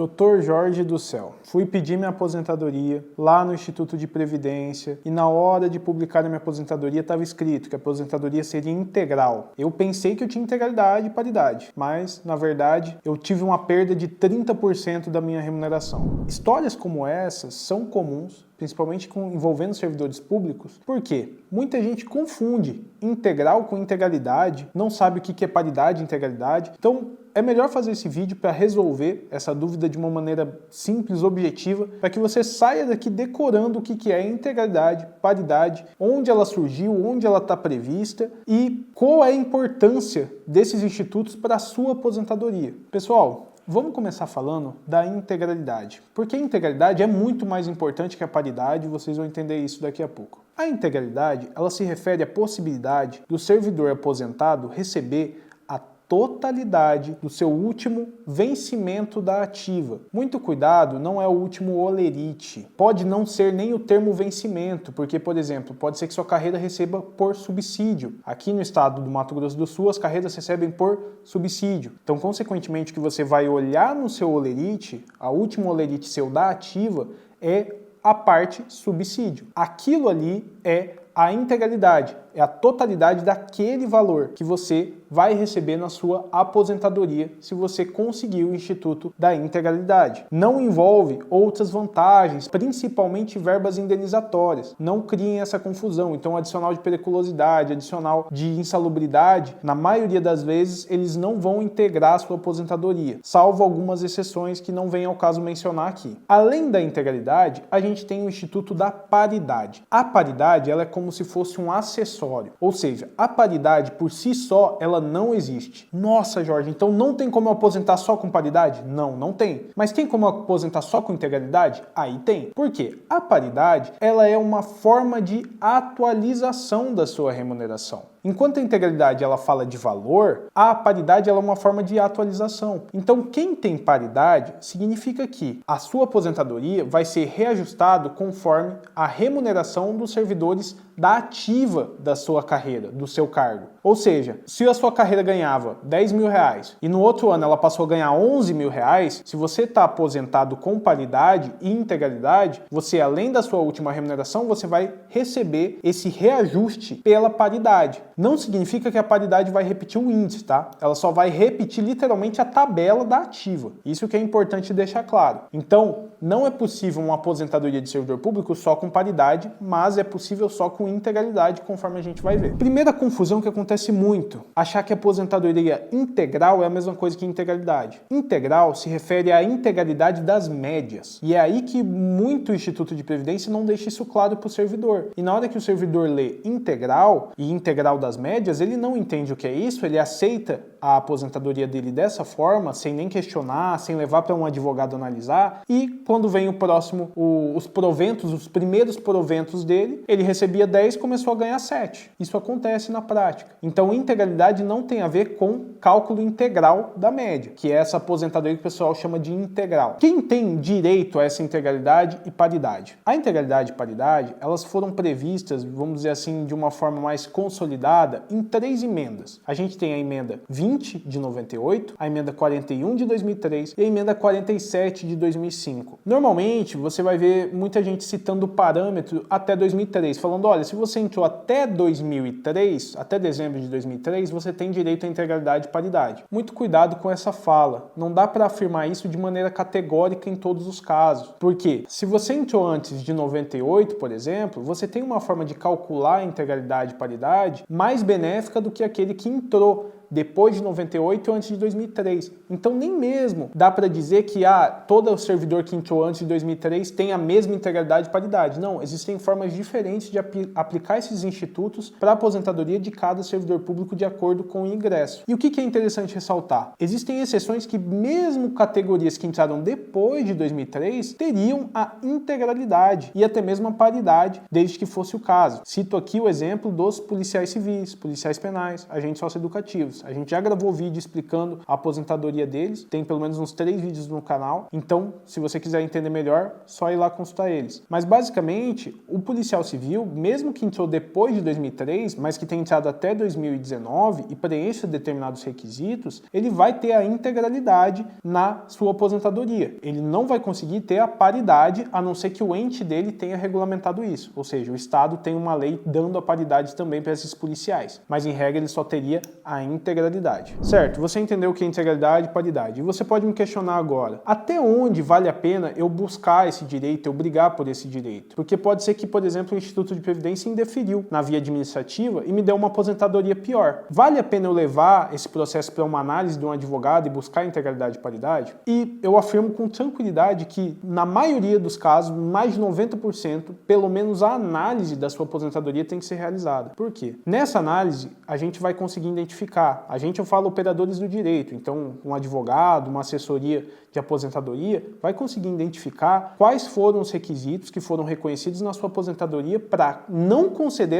Dr. Jorge do Céu. Fui pedir minha aposentadoria lá no Instituto de Previdência e na hora de publicar a minha aposentadoria estava escrito que a aposentadoria seria integral. Eu pensei que eu tinha integralidade e paridade, mas na verdade eu tive uma perda de 30% da minha remuneração. Histórias como essas são comuns, principalmente envolvendo servidores públicos. Por quê? Muita gente confunde integral com integralidade, não sabe o que é paridade e integralidade. Então, é melhor fazer esse vídeo para resolver essa dúvida de uma maneira simples, objetiva, para que você saia daqui decorando o que é integralidade, paridade, onde ela surgiu, onde ela está prevista e qual é a importância desses institutos para a sua aposentadoria. Pessoal, vamos começar falando da integralidade, porque a integralidade é muito mais importante que a paridade, vocês vão entender isso daqui a pouco. A integralidade, ela se refere à possibilidade do servidor aposentado receber a totalidade do seu último vencimento da ativa. Muito cuidado, não é o último olerite. Pode não ser nem o termo vencimento, porque, por exemplo, pode ser que sua carreira receba por subsídio. Aqui no estado do Mato Grosso do Sul, as carreiras recebem por subsídio. Então, consequentemente, o que você vai olhar no seu olerite, a última olerite seu da ativa, é a parte subsídio. Aquilo ali é a integralidade, é a totalidade daquele valor que você vai receber na sua aposentadoria se você conseguir o Instituto da Integralidade. Não envolve outras vantagens, principalmente verbas indenizatórias. Não criem essa confusão. Então, adicional de periculosidade, adicional de insalubridade, na maioria das vezes, eles não vão integrar a sua aposentadoria, salvo algumas exceções que não vem ao caso mencionar aqui. Além da integralidade, a gente tem o Instituto da Paridade. A paridade, ela é como se fosse um acessório, ou seja, a paridade por si só, ela não existe. Nossa, Jorge, então não tem como eu aposentar só com paridade? Não, não tem. Mas tem como eu aposentar só com integralidade? Aí tem. Por quê? A paridade, ela é uma forma de atualização da sua remuneração. Enquanto a integralidade ela fala de valor, a paridade ela é uma forma de atualização. Então, quem tem paridade significa que a sua aposentadoria vai ser reajustado conforme a remuneração dos servidores da ativa da sua carreira, do seu cargo. Ou seja, se a sua carreira ganhava 10 mil reais e no outro ano ela passou a ganhar 11 mil reais, se você está aposentado com paridade e integralidade, você, além da sua última remuneração, você vai receber esse reajuste pela paridade. Não significa que a paridade vai repetir o índice, tá? Ela só vai repetir literalmente a tabela da ativa. Isso que é importante deixar claro. Então, não é possível uma aposentadoria de servidor público só com paridade, mas é possível só com integralidade, conforme a gente vai ver. Primeira confusão que acontece muito, achar que a aposentadoria integral é a mesma coisa que integralidade. Integral se refere à integralidade das médias. E é aí que muito Instituto de Previdência não deixa isso claro para o servidor. E na hora que o servidor lê integral e integral das médias, ele não entende o que é isso, ele aceita a aposentadoria dele dessa forma, sem nem questionar, sem levar para um advogado analisar, e quando vem o próximo, os proventos, os primeiros proventos dele, ele recebia 10 e começou a ganhar 7. Isso acontece na prática. Então, integralidade não tem a ver com cálculo integral da média, que é essa aposentadoria que o pessoal chama de integral. Quem tem direito a essa integralidade e paridade? A integralidade e paridade, elas foram previstas, vamos dizer assim, de uma forma mais consolidada em 3 emendas. A gente tem a emenda 20 de 98, a emenda 41 de 2003 e a emenda 47 de 2005. Normalmente, você vai ver muita gente citando o parâmetro até 2003, falando, olha, se você entrou até 2003, até dezembro de 2003, você tem direito à integralidade e paridade. Muito cuidado com essa fala. Não dá para afirmar isso de maneira categórica em todos os casos. Porque se você entrou antes de 98, por exemplo, você tem uma forma de calcular a integralidade e paridade mais benéfica do que aquele que entrou depois de 98 ou antes de 2003. Então nem mesmo dá para dizer que todo servidor que entrou antes de 2003 tem a mesma integralidade e paridade. Não, existem formas diferentes de aplicar esses institutos para a aposentadoria de cada servidor público de acordo com o ingresso. E o que é interessante ressaltar? Existem exceções que mesmo categorias que entraram depois de 2003 teriam a integralidade e até mesmo a paridade, desde que fosse o caso. Cito aqui o exemplo dos policiais civis, policiais penais, agentes socioeducativos. requisitos. A gente já gravou vídeo explicando a aposentadoria deles, tem pelo menos uns 3 vídeos no canal, então se você quiser entender melhor, só ir lá consultar eles. Mas basicamente, o policial civil, mesmo que entrou depois de 2003, mas que tenha entrado até 2019 e preencha determinados requisitos, ele vai ter a integralidade na sua aposentadoria. Ele não vai conseguir ter a paridade, a não ser que o ente dele tenha regulamentado isso. Ou seja, o Estado tem uma lei dando a paridade também para esses policiais. Mas em regra ele só teria a integralidade. Certo, você entendeu o que é integralidade e paridade. E você pode me questionar agora, até onde vale a pena eu buscar esse direito, eu brigar por esse direito? Porque pode ser que, por exemplo, o Instituto de Previdência indeferiu na via administrativa e me deu uma aposentadoria pior. Vale a pena eu levar esse processo para uma análise de um advogado e buscar integralidade e paridade? E eu afirmo com tranquilidade que, na maioria dos casos, mais de 90%, pelo menos a análise da sua aposentadoria tem que ser realizada. Por quê? Nessa análise, a gente vai conseguir identificar. Eu falo operadores do direito, então um advogado, uma assessoria de aposentadoria, vai conseguir identificar quais foram os requisitos que foram reconhecidos na sua aposentadoria para não conceder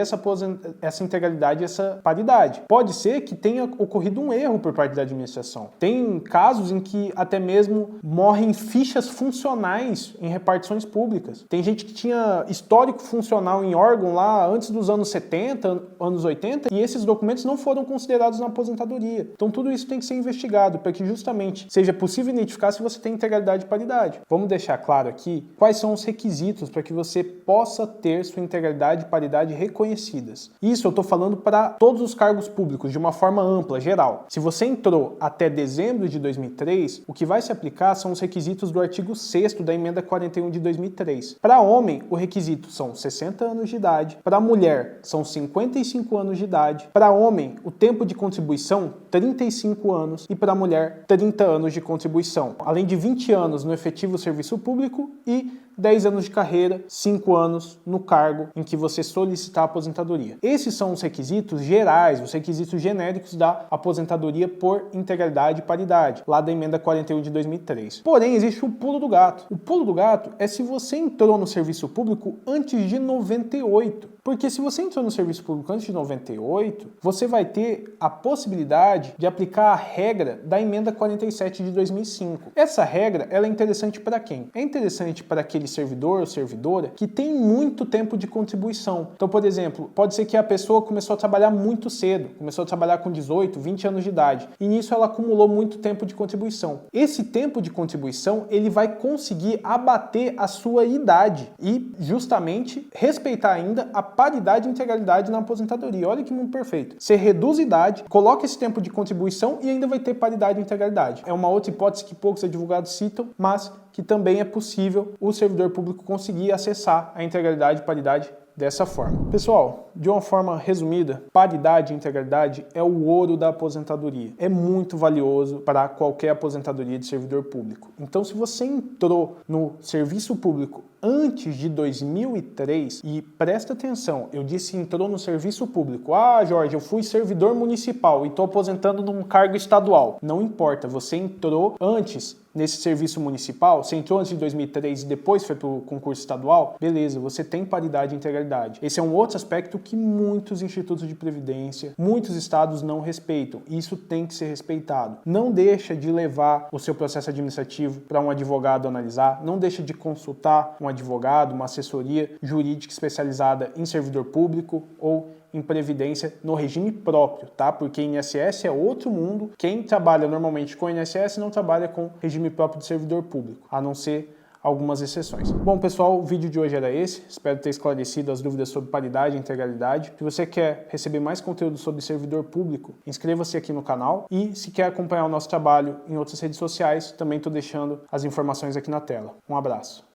essa integralidade, essa paridade. Pode ser que tenha ocorrido um erro por parte da administração. Tem casos em que até mesmo morrem fichas funcionais em repartições públicas. Tem gente que tinha histórico funcional em órgão lá antes dos anos 70, anos 80, e esses documentos não foram considerados na aposentadoria. Então tudo isso tem que ser investigado para que justamente seja possível identificar se você tem integralidade e paridade. Vamos deixar claro aqui quais são os requisitos para que você possa ter sua integralidade e paridade reconhecidas. Isso eu estou falando para todos os cargos públicos, de uma forma ampla, geral. Se você entrou até dezembro de 2003, o que vai se aplicar são os requisitos do artigo 6º da emenda 41 de 2003. Para homem, o requisito são 60 anos de idade. Para mulher, são 55 anos de idade. Para homem, o tempo de contribuição, 35 anos. E para mulher, 30 anos de contribuição. Além de 20 anos no efetivo serviço público e 10 anos de carreira, 5 anos no cargo em que você solicitar a aposentadoria. Esses são os requisitos gerais, os requisitos genéricos da aposentadoria por integralidade e paridade, lá da emenda 41 de 2003. Porém, existe o pulo do gato. O pulo do gato é se você entrou no serviço público antes de 98. Porque se você entrou no serviço público antes de 98, você vai ter a possibilidade de aplicar a regra da emenda 47 de 2005. Essa regra, ela é interessante para quem? É interessante para aquele servidor ou servidora que tem muito tempo de contribuição. Então, por exemplo, pode ser que a pessoa começou a trabalhar muito cedo, começou a trabalhar com 18, 20 anos de idade, e nisso ela acumulou muito tempo de contribuição. Esse tempo de contribuição, ele vai conseguir abater a sua idade e justamente respeitar ainda a paridade e integralidade na aposentadoria. Olha que mundo perfeito. Você reduz a idade, coloca esse tempo de contribuição e ainda vai ter paridade e integralidade. É uma outra hipótese que poucos advogados citam, mas que também é possível o servidor público conseguir acessar a integralidade e paridade dessa forma. Pessoal, de uma forma resumida, paridade e integralidade é o ouro da aposentadoria. É muito valioso para qualquer aposentadoria de servidor público. Então, se você entrou no serviço público antes de 2003, e presta atenção, eu disse entrou no serviço público. Ah, Jorge, eu fui servidor municipal e estou aposentando num cargo estadual. Não importa, você entrou antes nesse serviço municipal, você entrou antes de 2003 e depois foi para o concurso estadual, beleza, você tem paridade e integralidade. Esse é um outro aspecto que muitos institutos de previdência, muitos estados não respeitam. Isso tem que ser respeitado. Não deixa de levar o seu processo administrativo para um advogado analisar, não deixa de consultar um advogado, uma assessoria jurídica especializada em servidor público ou em previdência no regime próprio, tá? Porque INSS é outro mundo. Quem trabalha normalmente com INSS não trabalha com regime próprio de servidor público, a não ser algumas exceções. Bom, pessoal, o vídeo de hoje era esse. Espero ter esclarecido as dúvidas sobre paridade e integralidade. Se você quer receber mais conteúdo sobre servidor público, inscreva-se aqui no canal. E se quer acompanhar o nosso trabalho em outras redes sociais, também estou deixando as informações aqui na tela. Um abraço.